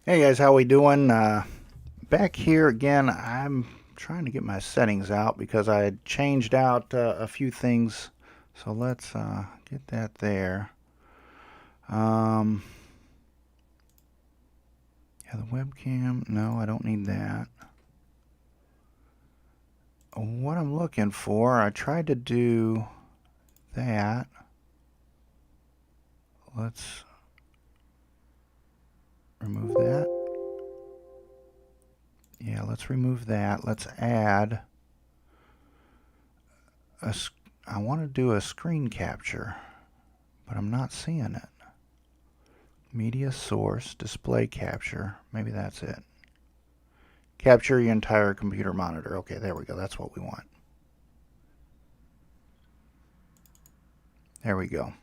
Hey guys, how we doing? Back here again. I'm trying to get my settings out because I had changed out a few things. So let's get that there. Um, yeah, the webcam. No, I don't need that. What I'm looking for, I tried to do that. Let's remove that. Yeah, let's remove that. Let's add a. I want to do a screen capture, but I'm not seeing it. Media source, display capture. Maybe that's it. Capture your entire computer monitor. Okay, there we go. That's what we want. There we go.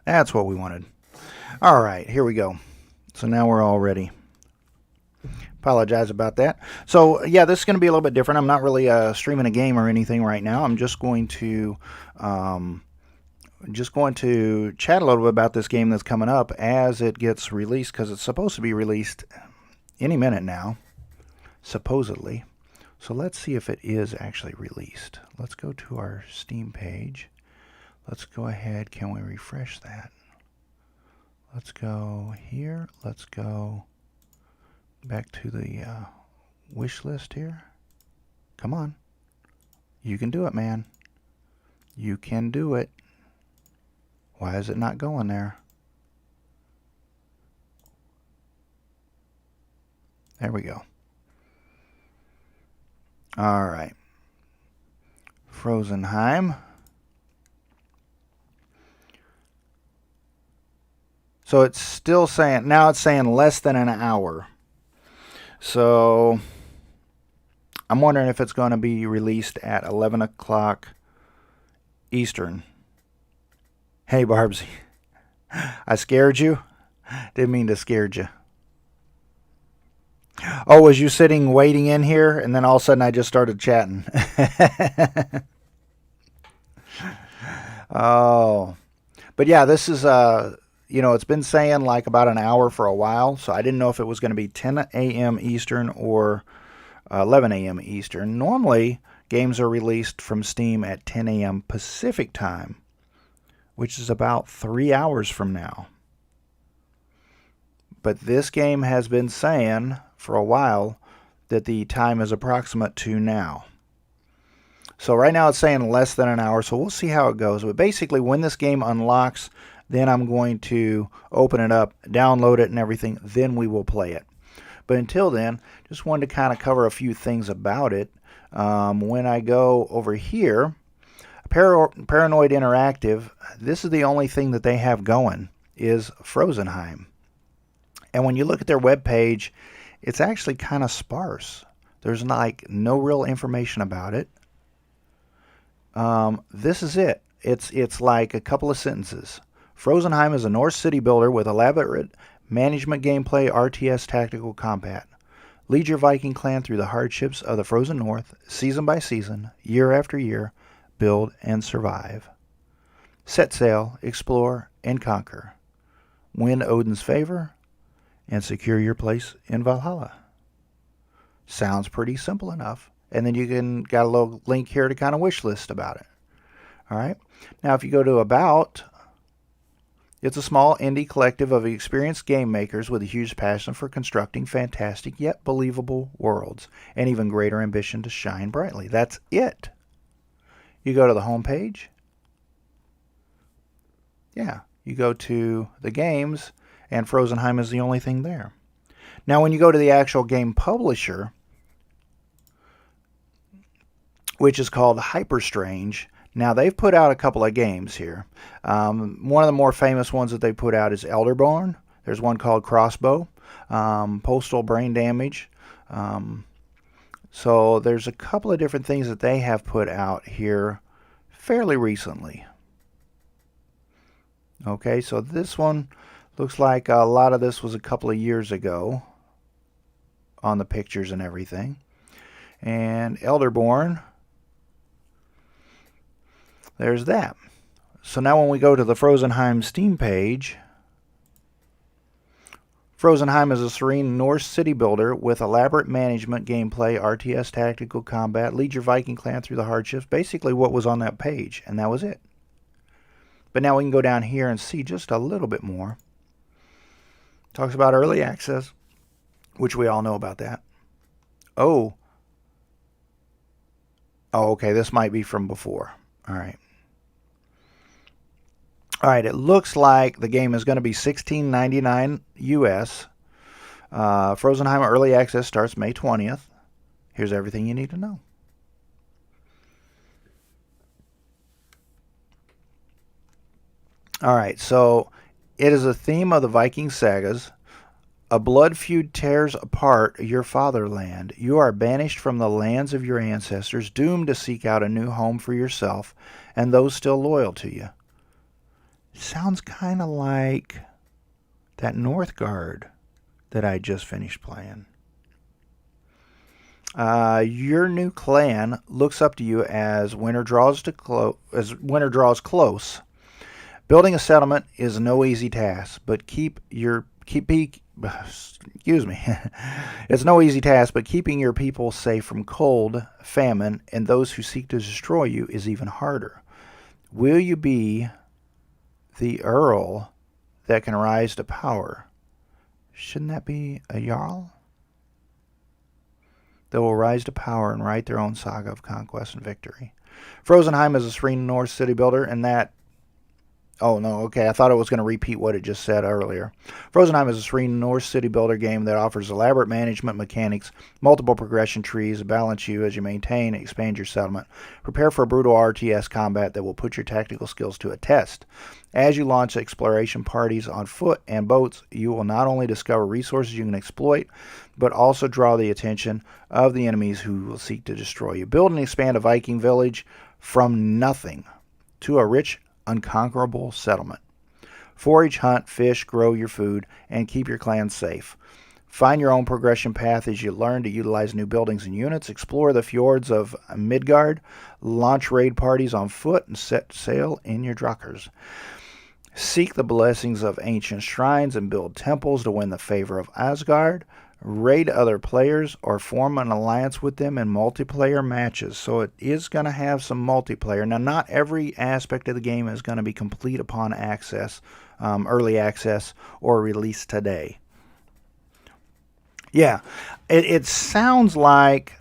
That's what we wanted. All right, here we go. So now we're all ready. Apologize about that. So yeah, this is going to be a little bit different. I'm not really streaming a game or anything right now. I'm just going to chat a little bit about this game that's coming up as it gets released because it's supposed to be released any minute now, supposedly. So let's see if it is actually released. Let's go to our Steam page. Let's go ahead. Can we refresh that? Let's go here. Let's go back to the wish list here. Come on. You can do it, man. You can do it. Why is it not going there? There we go. All right. Frozenheim. So it's still saying, now it's saying less than an hour. So I'm wondering if it's going to be released at 11 o'clock Eastern. Hey, Barbsy. I scared you? Didn't mean to scare you. Oh, was you sitting waiting in here and then all of a sudden I just started chatting? Oh. But yeah, this is it's been saying like about an hour for a while, so I didn't know if it was going to be 10 a.m. Eastern or 11 a.m. Eastern. Normally, games are released from Steam at 10 a.m. Pacific time, which is about 3 hours from now. But this game has been saying for a while that the time is approximate to now. So right now it's saying less than an hour, so we'll see how it goes. But basically, when this game unlocks, then I'm going to open it up, download it and everything, then we will play it. But until then, just wanted to kind of cover a few things about it. When I go over here, Paranoid Interactive, this is the only thing that they have going, is Frozenheim. And when you look at their webpage, it's actually kind of sparse. There's like no real information about it. This is it. It's like a couple of sentences. Frozenheim is a Norse city builder with elaborate management gameplay, RTS tactical combat. Lead your Viking clan through the hardships of the frozen north, season by season, year after year. Build and survive. Set sail, explore, and conquer. Win Odin's favor, and secure your place in Valhalla. Sounds pretty simple enough. And then you can got a little link here to kind of wish list about it. All right. Now, if you go to About, it's a small indie collective of experienced game makers with a huge passion for constructing fantastic yet believable worlds and even greater ambition to shine brightly. That's it. You go to the home page. Yeah, you go to the games, and Frozenheim is the only thing there. Now, when you go to the actual game publisher, which is called Hyperstrange, now they've put out a couple of games here. One of the more famous ones that they put out is Elderborn. There's one called Crossbow, Postal Brain Damage. So there's a couple of different things that they have put out here fairly recently. Okay, so this one looks like a lot of this was a couple of years ago on the pictures and everything. And Elderborn, there's that. So now when we go to the Frozenheim Steam page, Frozenheim is a serene Norse city builder with elaborate management, gameplay, RTS tactical combat. Lead your Viking clan through the hardships. Basically what was on that page, and that was it. But now we can go down here and see just a little bit more. Talks about early access, which we all know about that. Oh, okay, this might be from before. All right. All right, it looks like the game is going to be $16.99 US. Frozenheim Early Access starts May 20th. Here's everything you need to know. All right, so it is a theme of the Viking sagas. A blood feud tears apart your fatherland. You are banished from the lands of your ancestors, doomed to seek out a new home for yourself and those still loyal to you. Sounds kind of like that Northgard that I just finished playing. Your new clan looks up to you as winter draws close. Building a settlement is no easy task, but it's no easy task, but keeping your people safe from cold, famine, and those who seek to destroy you is even harder. Will you be the Earl that can rise to power? Shouldn't that be a Jarl? They will rise to power and write their own saga of conquest and victory. Frozenheim is a serene Norse city builder, and that... Oh, no, okay, I thought it was going to repeat what it just said earlier. Frozenheim is a serene Norse city builder game that offers elaborate management mechanics, multiple progression trees that balance you as you maintain and expand your settlement. Prepare for a brutal RTS combat that will put your tactical skills to a test. As you launch exploration parties on foot and boats, you will not only discover resources you can exploit, but also draw the attention of the enemies who will seek to destroy you. Build and expand a Viking village from nothing to a rich, unconquerable settlement. Forage, hunt, fish, grow your food, and keep your clan safe. Find your own progression path as you learn to utilize new buildings and units. Explore the fjords of Midgard. Launch raid parties on foot and set sail in your druckers. Seek the blessings of ancient shrines and build temples to win the favor of Asgard. Raid other players or form an alliance with them in multiplayer matches. So it is going to have some multiplayer. Now, not every aspect of the game is going to be complete upon access, early access, or release today. Yeah, it sounds like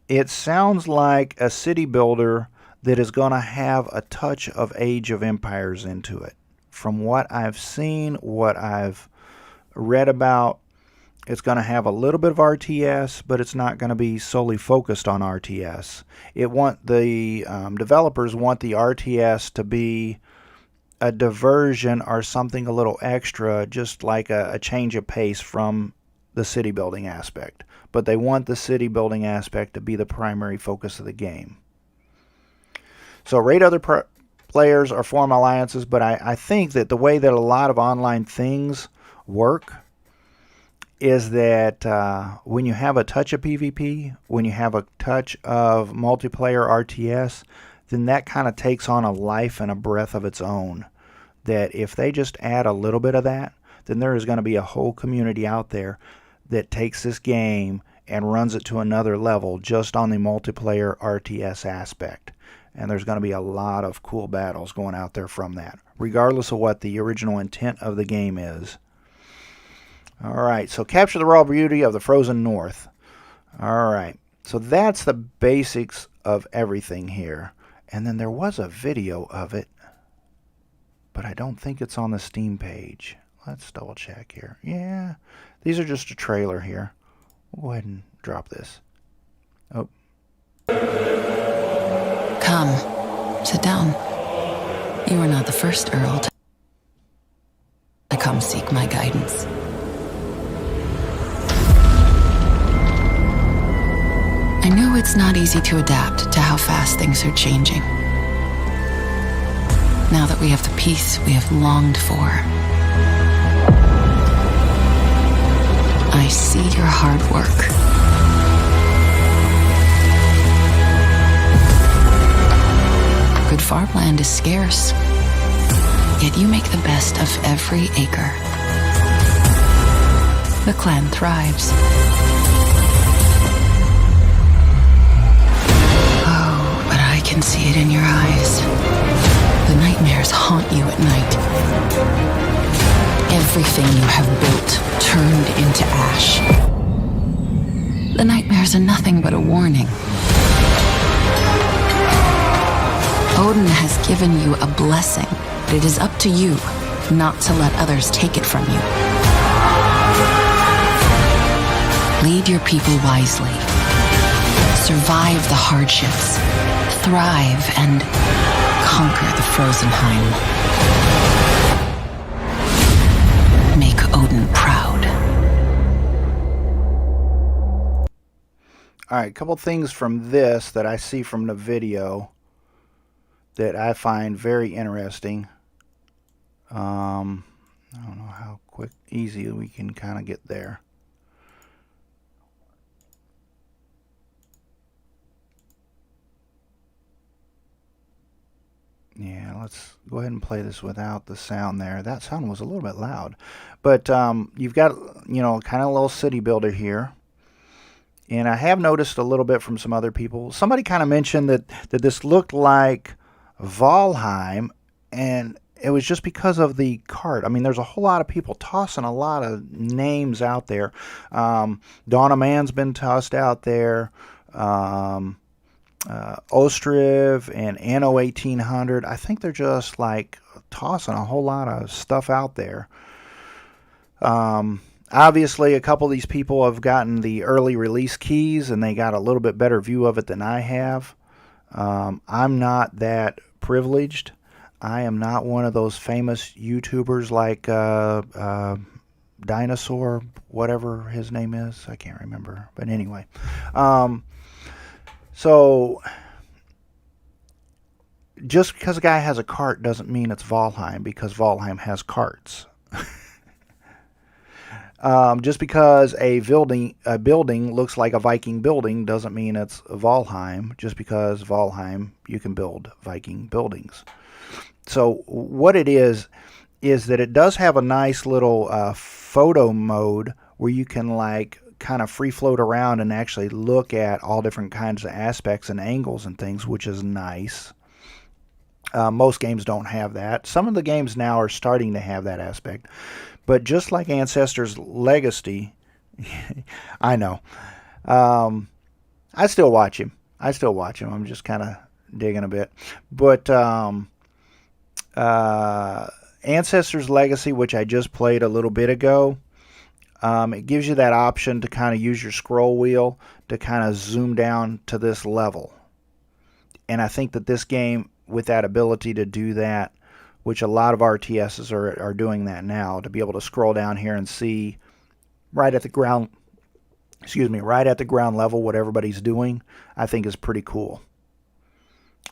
a city builder that is going to have a touch of Age of Empires into it. From what I've seen, what I've read about, it's going to have a little bit of RTS, but it's not going to be solely focused on RTS. The developers want the RTS to be a diversion or something a little extra, just like a change of pace from the city building aspect. But they want the city building aspect to be the primary focus of the game. So raid other players or form alliances, but I think that the way that a lot of online things work is that when you have a touch of PvP, when you have a touch of multiplayer RTS, then that kind of takes on a life and a breath of its own. That if they just add a little bit of that, then there is going to be a whole community out there that takes this game and runs it to another level just on the multiplayer RTS aspect. And there's going to be a lot of cool battles going out there from that, regardless of what the original intent of the game is. Alright, so capture the raw beauty of the frozen north. Alright, so that's the basics of everything here. And then there was a video of it, but I don't think it's on the Steam page. Let's double check here. Yeah, these are just a trailer here. We'll go ahead and drop this. Oh. Come, sit down. You are not the first Earl to come seek my guidance. I know it's not easy to adapt to how fast things are changing. Now that we have the peace we have longed for, I see your hard work. Good farmland is scarce. Yet you make the best of every acre. The clan thrives. Oh, but I can see it in your eyes. The nightmares haunt you at night. Everything you have built turned into ash. The nightmares are nothing but a warning. Odin has given you a blessing, but it is up to you not to let others take it from you. Lead your people wisely. Survive the hardships. Thrive and conquer the Frozenheim. Make Odin proud. All right, a couple things from this that I see from the video that I find very interesting. I don't know how easy we can kind of get there. Yeah, let's go ahead and play this without the sound there. That sound was a little bit loud. But you've got, kind of a little city builder here. And I have noticed a little bit from some other people. Somebody kind of mentioned that this looked like Valheim, and it was just because of the cart. I mean, there's a whole lot of people tossing a lot of names out there. Dawn of Man's been tossed out there. Ostriv and Anno 1800. I think they're just like tossing a whole lot of stuff out there. Obviously, a couple of these people have gotten the early release keys, and they got a little bit better view of it than I have. I'm not that privileged. I am not one of those famous YouTubers like Dinosaur, whatever his name is. I can't remember. But anyway. So, just because a guy has a cart doesn't mean it's Valheim, because Valheim has carts. Just because a building looks like a Viking building doesn't mean it's Valheim. Just because Valheim, you can build Viking buildings. So what it is that it does have a nice little photo mode where you can like kind of free float around and actually look at all different kinds of aspects and angles and things, which is nice. Most games don't have that. Some of the games now are starting to have that aspect. But just like Ancestors Legacy, I know. I still watch him. I'm just kind of digging a bit. But Ancestors Legacy, which I just played a little bit ago, it gives you that option to kind of use your scroll wheel to kind of zoom down to this level. And I think that this game, with that ability to do that, which a lot of RTSs are doing that now, to be able to scroll down here and see right at the ground level what everybody's doing, I think is pretty cool.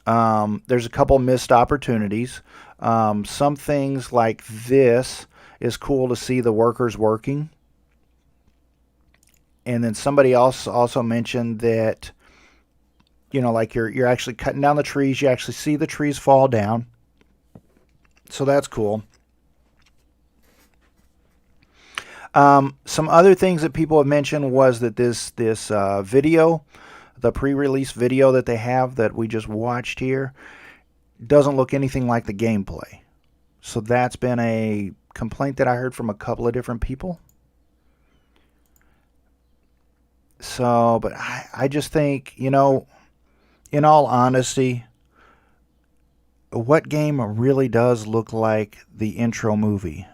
There's a couple missed opportunities. Some things like this is cool to see the workers working. And then somebody else also mentioned that, like you're actually cutting down the trees. You actually see the trees fall down. So that's cool. Some other things that people have mentioned was that this video, the pre-release video that they have that we just watched here, doesn't look anything like the gameplay. So that's been a complaint that I heard from a couple of different people. So, but I just think, in all honesty, what game really does look like the intro movie,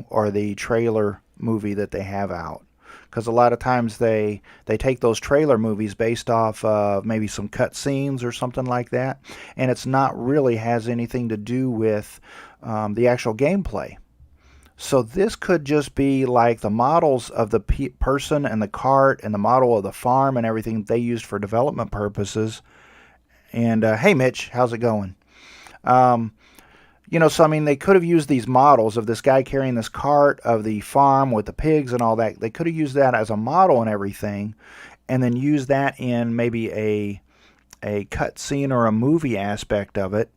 or the trailer movie that they have out? Because a lot of times they take those trailer movies based off of maybe some cut scenes or something like that, and it's not really has anything to do with the actual gameplay. So this could just be like the models of the person and the cart and the model of the farm and everything they used for development purposes. And hey, Mitch, how's it going? So I mean, they could have used these models of this guy carrying this cart of the farm with the pigs and all that. They could have used that as a model and everything, and then use that in maybe a cutscene or a movie aspect of it.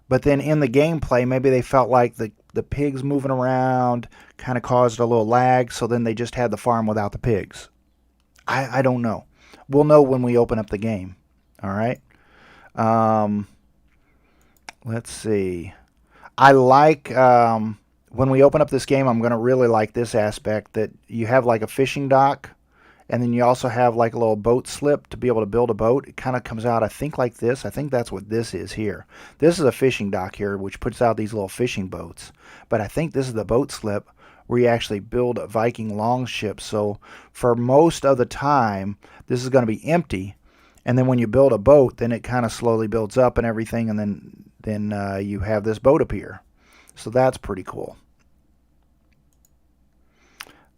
But then in the gameplay, maybe they felt like the pigs moving around kind of caused a little lag, so then they just had the farm without the pigs. I don't know. We'll know when we open up the game. All right. Let's see. I like when we open up this game, I'm going to really like this aspect that you have like a fishing dock, and then you also have like a little boat slip to be able to build a boat. It kind of comes out, I think, like this. I think that's what this is here. This is a fishing dock here, which puts out these little fishing boats. But I think this is the boat slip where you actually build a Viking longship. So for most of the time, this is going to be empty. And then when you build a boat, then it kind of slowly builds up and everything, and then you have this boat appear. So that's pretty cool.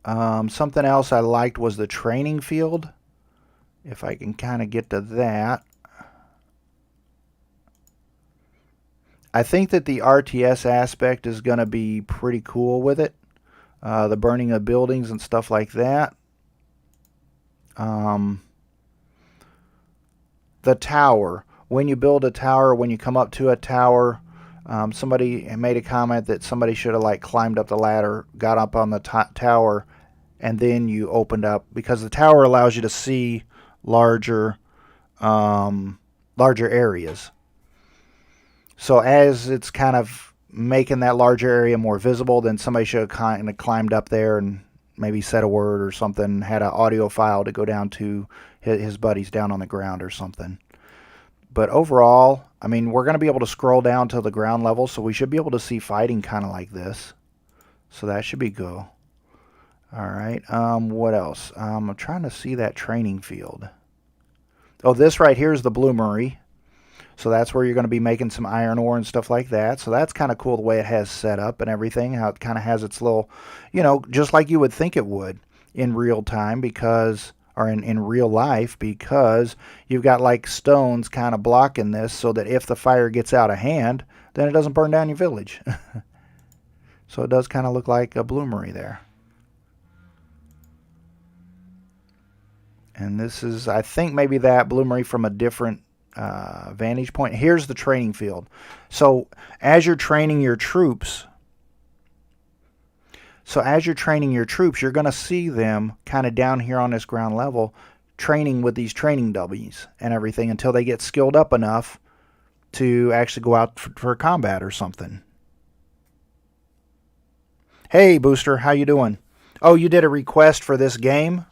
Something else I liked was the training field. If I can kind of get to that. I think that the RTS aspect is going to be pretty cool with it. The burning of buildings and stuff like that. The tower. When you build a tower, when you come up to a tower, somebody made a comment that somebody should have like climbed up the ladder, got up on the tower, and then you opened up, because the tower allows you to see larger areas. So as it's kind of making that larger area more visible, then somebody should have kind of climbed up there and maybe said a word or something, had an audio file to go down to his buddies down on the ground or something. But overall, I mean, we're going to be able to scroll down to the ground level, so we should be able to see fighting kind of like this. So that should be good. All right, what else? I'm trying to see that training field. Oh, this right here is the bloomery. So that's where you're going to be making some iron ore and stuff like that. So that's kind of cool the way it has set up and everything, how it kind of has its little, you know, just like you would think it would in real time, because, or in real life, because you've got like stones kind of blocking this so that if the fire gets out of hand, then it doesn't burn down your village. So it does kind of look like a bloomery there. And this is, I think, maybe that bloomery from a different vantage point. Here's the training field. So as you're training your troops, you're going to see them kind of down here on this ground level training with these training dummies and everything until they get skilled up enough to actually go out for combat or something. Hey, Booster, how you doing? Oh, you did a request for this game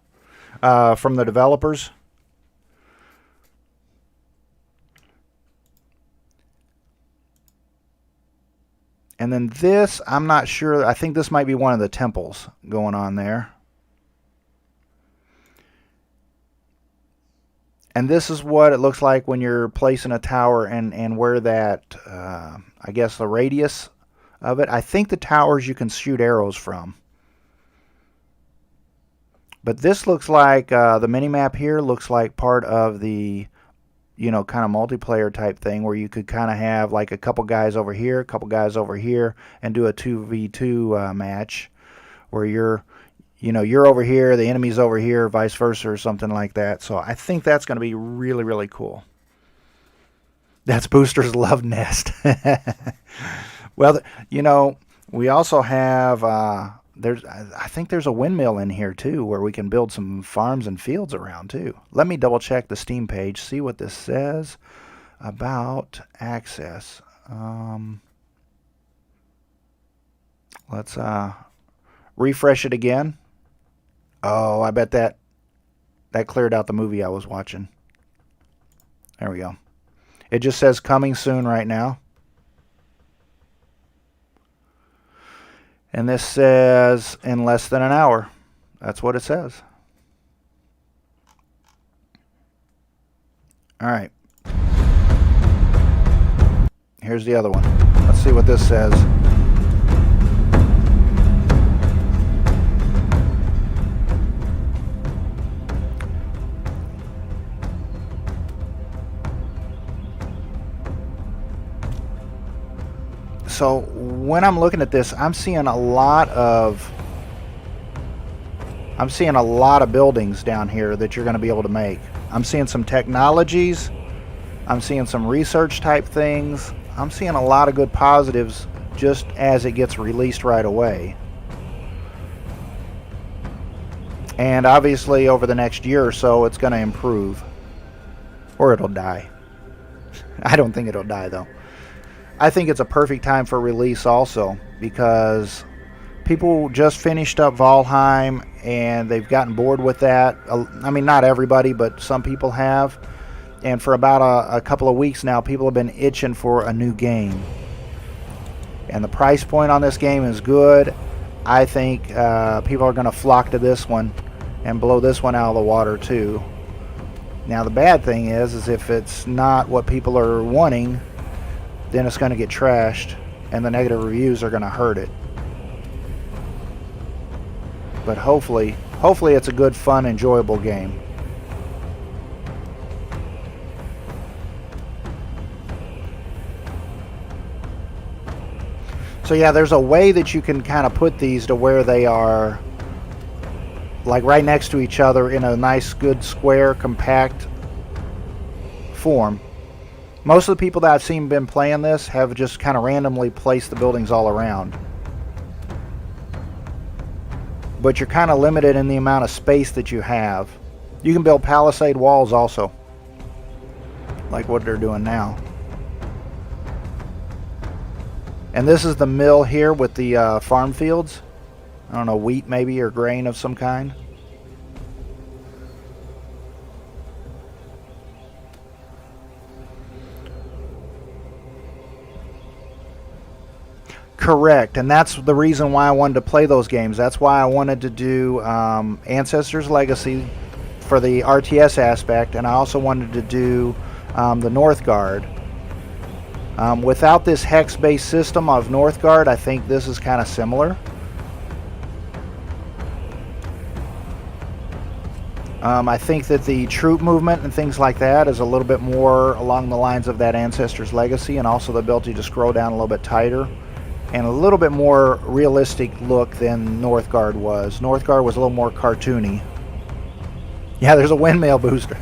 from the developers? And then this, I'm not sure. I think this might be one of the temples going on there. And this is what it looks like when you're placing a tower and where that, I guess, the radius of it. I think the towers you can shoot arrows from. But this looks like, the mini-map here looks like part of the, you know, kind of multiplayer type thing where you could kind of have like a couple guys over here, a couple guys over here, and do a 2v2 match where you're over here, the enemy's over here, vice versa, or something like that. So I think that's going to be really, really cool. That's Booster's love nest. Well, you know, we also have, I think there's a windmill in here too where we can build some farms and fields around too. Let me double check the Steam page, see what this says about access. Let's refresh it again. Oh, I bet that cleared out the movie I was watching. There we go. It just says coming soon right now. And this says in less than an hour. That's what it says. All right. Here's the other one. Let's see what this says. So when I'm looking at this, I'm seeing a lot of buildings down here that you're going to be able to make. I'm seeing some technologies I'm seeing some research type things. I'm seeing a lot of good positives just as it gets released right away. And obviously over the next year or so it's going to improve. Or it'll die. I don't think it'll die though. I think it's a perfect time for release also, because people just finished up Valheim and they've gotten bored with that. I mean, not everybody, but some people have. And for about a couple of weeks now, people have been itching for a new game. And the price point on this game is good. I think people are going to flock to this one and blow this one out of the water too. Now the bad thing is if it's not what people are wanting, then it's going to get trashed and the negative reviews are going to hurt it. But hopefully it's a good, fun, enjoyable game. So yeah, there's a way that you can kind of put these to where they are like right next to each other in a nice, good, square, compact form. Most of the people that I've seen been playing this have just kind of randomly placed the buildings all around. But you're kind of limited in the amount of space that you have. You can build palisade walls also, like what they're doing now. And this is the mill here with the farm fields. I don't know, wheat maybe, or grain of some kind. Correct, and that's the reason why I wanted to play those games. That's why I wanted to do Ancestors Legacy for the RTS aspect, and I also wanted to do the Northgard. Without this hex-based system of Northgard, I think this is kind of similar. I think that the troop movement and things like that is a little bit more along the lines of that Ancestors Legacy, and also the ability to scroll down a little bit tighter, and a little bit more realistic look than Northgard was. Northgard was a little more cartoony. Yeah, there's a windmill booster.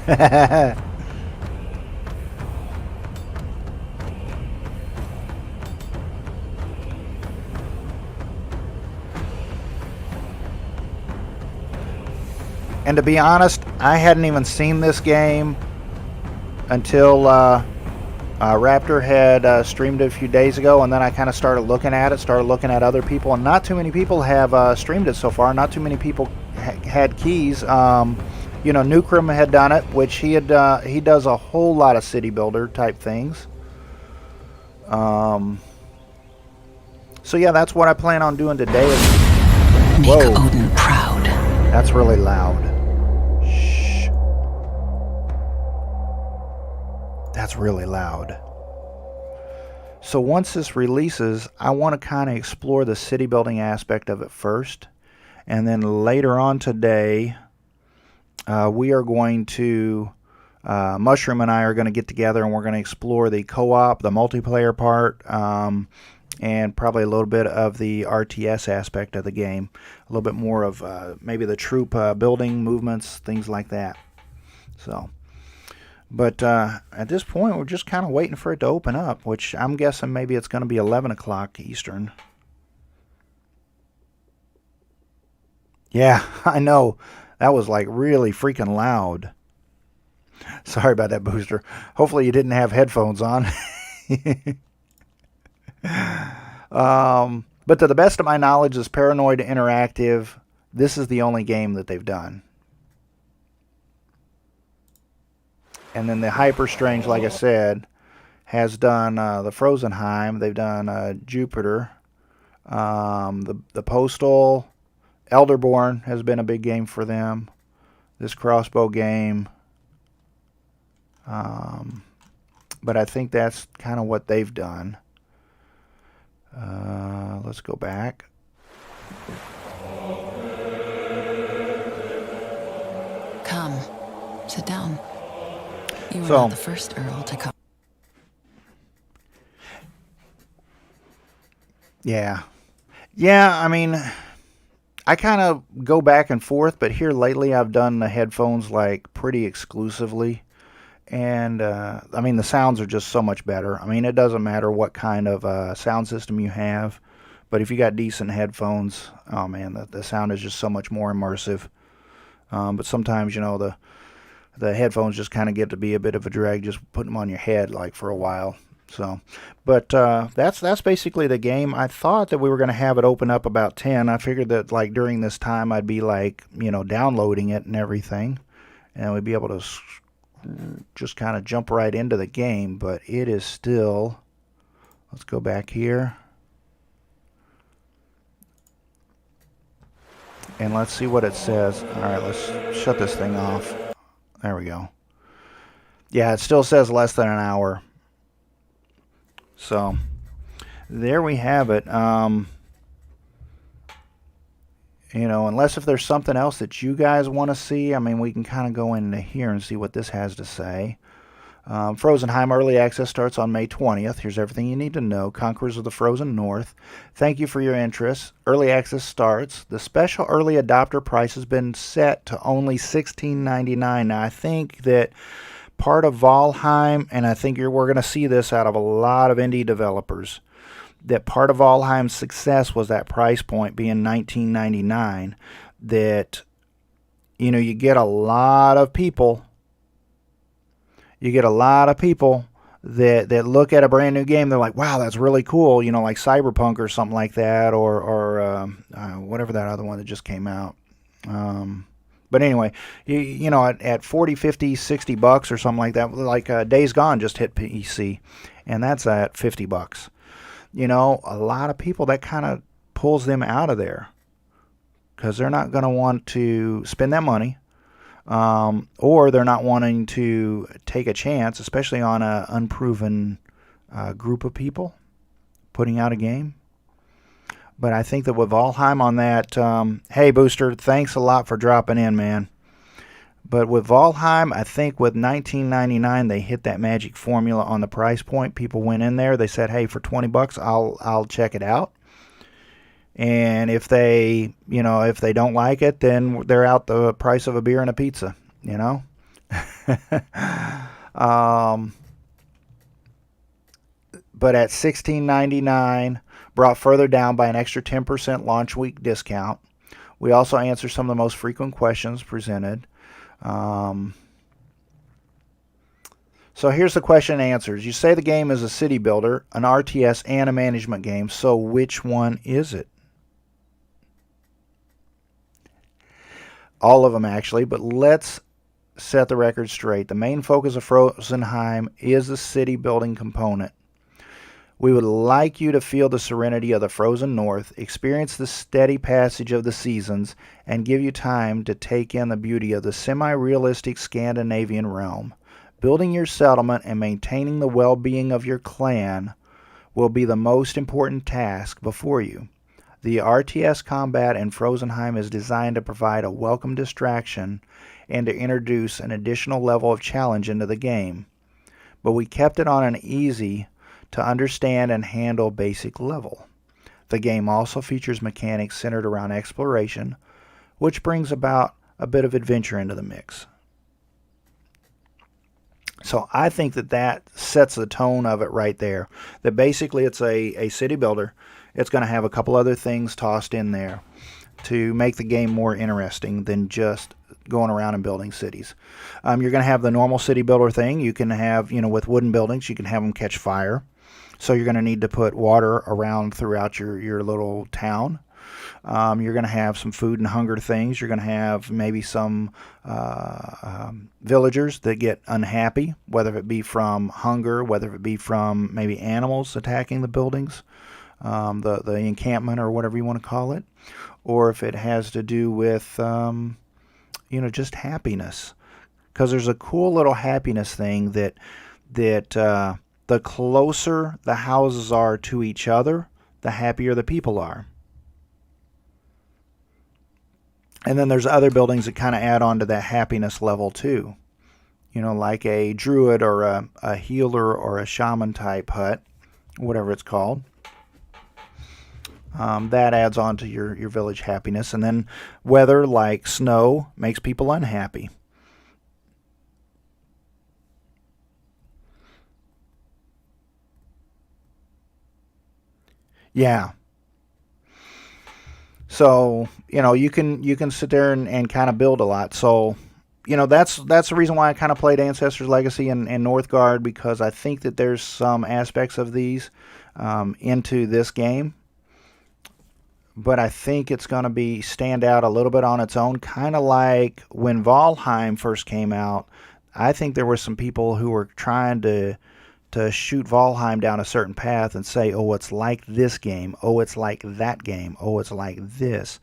And to be honest, I hadn't even seen this game until Raptor had streamed it a few days ago, and then I kind of started looking at it, started looking at other people, and not too many people have streamed it so far. Not too many people had keys. You know, Nukrim had done it, which he does a whole lot of city builder type things. So yeah, that's what I plan on doing today. Make Odin proud. That's really loud. That's really loud. So once this releases, I want to kind of explore the city building aspect of it first, and then later on today we are going to Mushroom and I are going to get together and we're going to explore the co-op, the multiplayer part, and probably a little bit of the RTS aspect of the game, a little bit more of maybe the troop building movements, things like that. So but at this point, we're just kind of waiting for it to open up, which I'm guessing maybe it's going to be 11 o'clock Eastern. Yeah, I know. That was like really freaking loud. Sorry about that, Booster. Hopefully you didn't have headphones on. But to the best of my knowledge, as Paranoid Interactive, this is the only game that they've done. And then the Hyper Strange, like I said, has done the Frozenheim. They've done Jupiter. The Postal. Elderborn has been a big game for them. This crossbow game. But I think that's kind of what they've done. Let's go back. Come, sit down. You were So, not the first Earl to come. Yeah. Yeah, I mean, I kind of go back and forth, but here lately I've done the headphones like pretty exclusively. And I mean, the sounds are just so much better. I mean, it doesn't matter what kind of sound system you have, but if you got decent headphones, oh man, the sound is just so much more immersive. But sometimes, the headphones just kind of get to be a bit of a drag, just putting them on your head like for a while. So, but that's basically the game. I thought that we were going to have it open up about 10. I figured that like during this time I'd be like downloading it and everything, and we'd be able to just kind of jump right into the game. But it is still. Let's go back here. And let's see what it says. All right, let's shut this thing off. There we go. Yeah, it still says less than an hour. So, there we have it. Unless if there's something else that you guys want to see, I mean, we can kind of go into here and see what this has to say. Frozenheim Early Access starts on May 20th. Here's everything you need to know. Conquerors of the Frozen North. Thank you for your interest. Early Access starts. The special early adopter price has been set to only $16.99. Now, I think that part of Valheim, and I think we're going to see this out of a lot of indie developers, that part of Valheim's success was that price point being $19.99. That, you get a lot of people. That look at a brand new game. They're like, wow, that's really cool. Like Cyberpunk or something like that, or whatever that other one that just came out. But anyway, at 40, 50, 60 bucks or something like that, like Days Gone just hit PC, and that's at 50 bucks. A lot of people, that kind of pulls them out of there because they're not going to want to spend that money. Or they're not wanting to take a chance, especially on an unproven group of people putting out a game. But I think that with Valheim on that, hey Booster, thanks a lot for dropping in, man. But with Valheim, I think with $19.99 they hit that magic formula on the price point. People went in there, they said, hey, for 20 bucks, I'll check it out. And if they don't like it, then they're out the price of a beer and a pizza, But at $16.99, brought further down by an extra 10% launch week discount. We also answer some of the most frequent questions presented. So here's the question and answers. You say the game is a city builder, an RTS, and a management game. So which one is it? All of them, actually, but let's set the record straight. The main focus of Frozenheim is the city building component. We would like you to feel the serenity of the frozen north, experience the steady passage of the seasons, and give you time to take in the beauty of the semi-realistic Scandinavian realm. Building your settlement and maintaining the well-being of your clan will be the most important task before you. The RTS combat in Frozenheim is designed to provide a welcome distraction and to introduce an additional level of challenge into the game, but we kept it on an easy to understand and handle basic level. The game also features mechanics centered around exploration, which brings about a bit of adventure into the mix. So I think that sets the tone of it right there. That basically it's a city builder. It's going to have a couple other things tossed in there to make the game more interesting than just going around and building cities. You're going to have the normal city builder thing. You can have, with wooden buildings, you can have them catch fire. So you're going to need to put water around throughout your little town. You're going to have some food and hunger things. You're going to have maybe some villagers that get unhappy, whether it be from hunger, whether it be from maybe animals attacking the buildings, the encampment or whatever you want to call it, or if it has to do with, just happiness. Because there's a cool little happiness thing that the closer the houses are to each other, the happier the people are. And then there's other buildings that kind of add on to that happiness level too. Like a druid or a healer or a shaman type hut, whatever it's called. That adds on to your village happiness. And then weather like snow makes people unhappy. Yeah. So, you can sit there and kind of build a lot. So, that's the reason why I kind of played Ancestors Legacy and Northgard, because I think that there's some aspects of these into this game, but I think it's going to be stand out a little bit on its own, kind of like when Valheim first came out. I think there were some people who were trying to shoot Valheim down a certain path and say, oh, it's like this game, oh, it's like that game, oh, it's like this.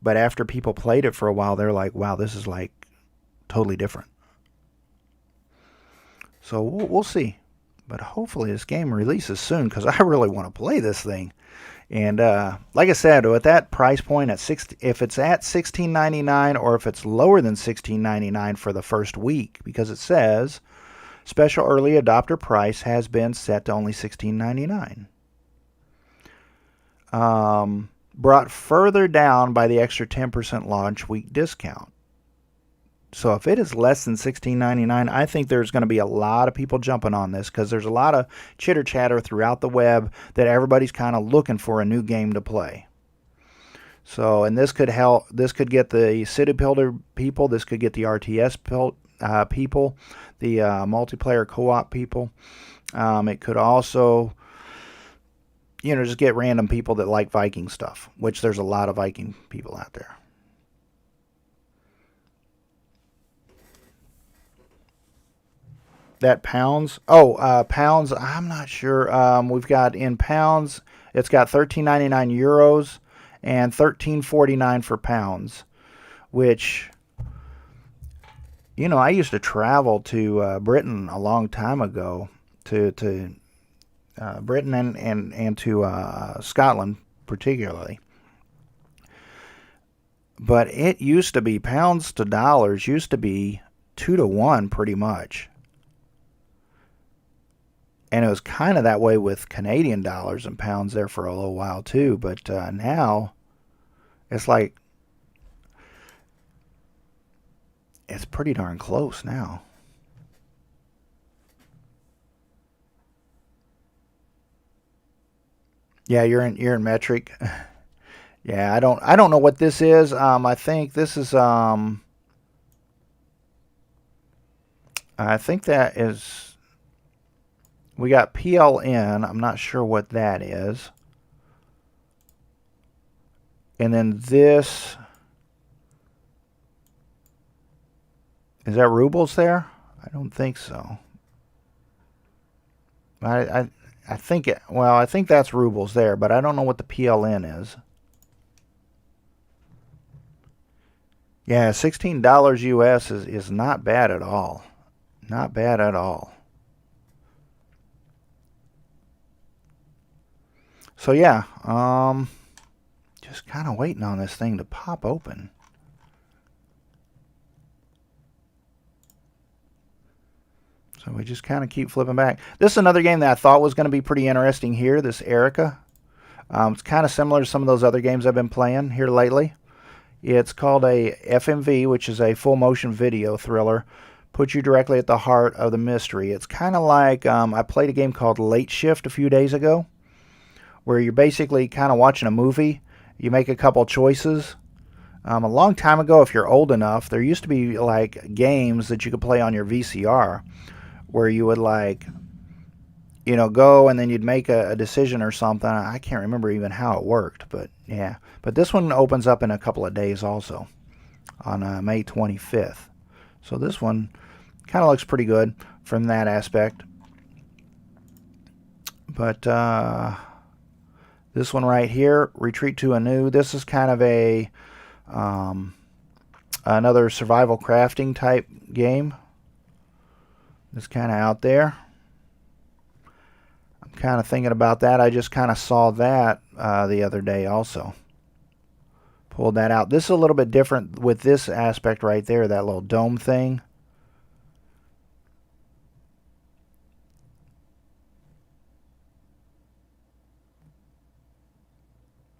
But after people played it for a while, they're like, wow, this is like totally different. So we'll see. But hopefully this game releases soon, because I really want to play this thing. And like I said, at that price point, if it's at $16.99 or if it's lower than $16.99 for the first week, because it says special early adopter price has been set to only $16.99. Brought further down by the extra 10% launch week discount. So if it is less than $16.99, I think there's going to be a lot of people jumping on this, because there's a lot of chitter chatter throughout the web that everybody's kind of looking for a new game to play. So, and this could help. This could get the city builder people. This could get the RTS people, the multiplayer co-op people. It could also, just get random people that like Viking stuff, which there's a lot of Viking people out there. That pounds. Oh, pounds. I'm not sure. We've got in pounds. It's got 13.99 euros and 13.49 for pounds, which, I used to travel to Britain a long time ago, to Britain and to Scotland particularly. But it used to be pounds to dollars used to be 2 to 1 pretty much. And it was kind of that way with Canadian dollars and pounds there for a little while too. But now it's like, it's pretty darn close now. Yeah, you're in metric. Yeah, I don't know what this is. I think this is I think that is, we got PLN. I'm not sure what that is. And then this, is that rubles there? I don't think so. I think I think that's rubles there, but I don't know what the PLN is. Yeah, $16 US is not bad at all. Not bad at all. So yeah, just kind of waiting on this thing to pop open. So we just kind of keep flipping back. This is another game that I thought was going to be pretty interesting here, this Erica. It's kind of similar to some of those other games I've been playing here lately. It's called a FMV, which is a full motion video thriller. Puts you directly at the heart of the mystery. It's kind of like, I played a game called Late Shift a few days ago, where you're basically kind of watching a movie. You make a couple choices. A long time ago, if you're old enough, there used to be like games that you could play on your VCR, where you would go and then you'd make a decision or something. I can't remember even how it worked, but yeah. But this one opens up in a couple of days also, on May 25th. So this one kind of looks pretty good from that aspect. But this one right here, Retreat to Anu, this is kind of a another survival crafting type game. It's kind of out there. I'm kind of thinking about that. I just kind of saw that the other day also. Pulled that out. This is a little bit different with this aspect right there, that little dome thing.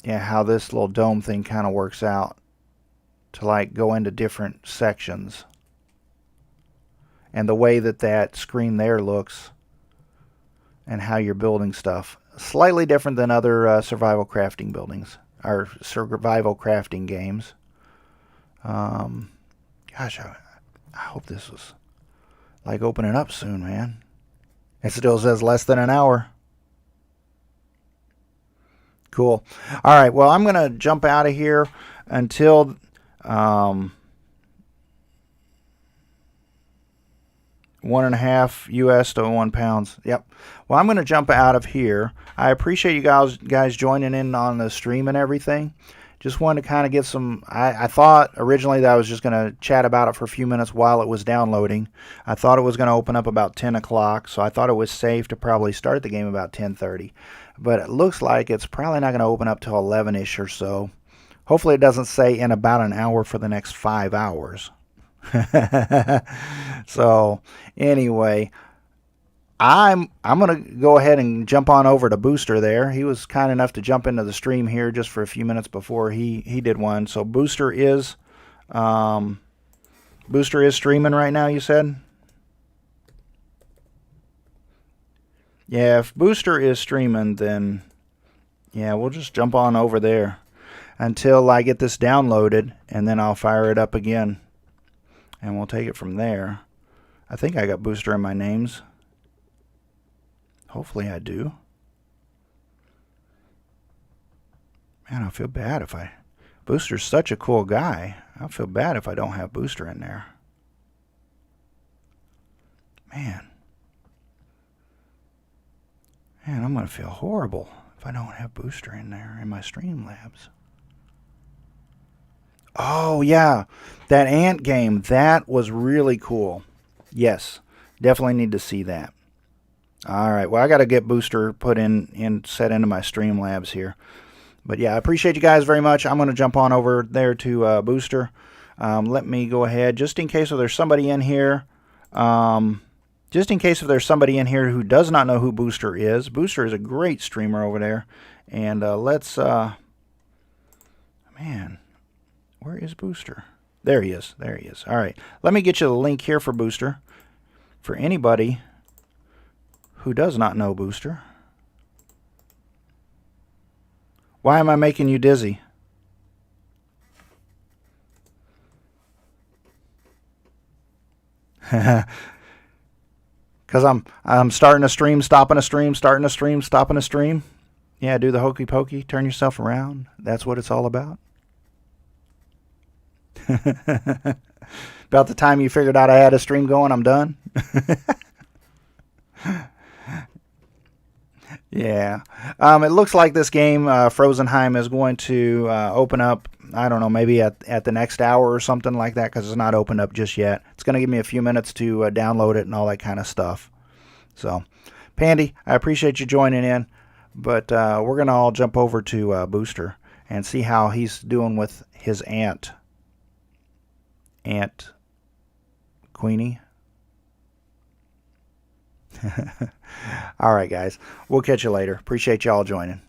Yeah, how this little dome thing kind of works out to like go into different sections. And the way that screen there looks, and how you're building stuff. Slightly different than other survival crafting buildings or survival crafting games. Gosh, I hope this was like opening up soon, man. It still says less than an hour. Cool. All right, well, I'm going to jump out of here until 1.5 US to 1 pounds. Yep. Well, I'm going to jump out of here. I appreciate you guys joining in on the stream and everything. Just wanted to kind of get some. I thought originally that I was just going to chat about it for a few minutes while it was downloading. I thought it was going to open up about 10 o'clock, so I thought it was safe to probably start the game about 10:30. But it looks like it's probably not going to open up till 11ish or so. Hopefully it doesn't say in about an hour for the next 5 hours. So anyway, I'm gonna go ahead and jump on over to Booster there. He was kind enough to jump into the stream here just for a few minutes before he did one. So Booster is streaming right now, you said? Yeah, if Booster is streaming, then yeah, we'll just jump on over there until I get this downloaded, and then I'll fire it up again. And we'll take it from there. I think I got Booster in my names. Hopefully I do. Man, I feel bad if I... Booster's such a cool guy. I feel bad if I don't have Booster in there. Man, I'm going to feel horrible if I don't have Booster in there in my Streamlabs. Oh, yeah. That ant game, that was really cool. Yes, definitely need to see that. All right, well, I got to get Booster put in set into my Streamlabs here. But yeah, I appreciate you guys very much. I'm going to jump on over there to Booster. Let me go ahead, just in case if there's somebody in here. Just in case if there's somebody in here who does not know who Booster is. Booster is a great streamer over there. And let's... man... Where is Booster? There he is. There he is. All right. Let me get you the link here for Booster. For anybody who does not know Booster. Why am I making you dizzy? Because I'm starting a stream, stopping a stream, starting a stream, stopping a stream. Yeah, do the hokey pokey. Turn yourself around. That's what it's all about. About the time you figured out I had a stream going, I'm done. Yeah. It looks like this game, Frozenheim, is going to open up, I don't know, maybe at the next hour or something like that, because it's not opened up just yet. It's going to give me a few minutes to download it and all that kind of stuff. So, Pandy, I appreciate you joining in, but we're going to all jump over to Booster and see how he's doing with his Aunt Queenie. All right, guys. We'll catch you later. Appreciate y'all joining.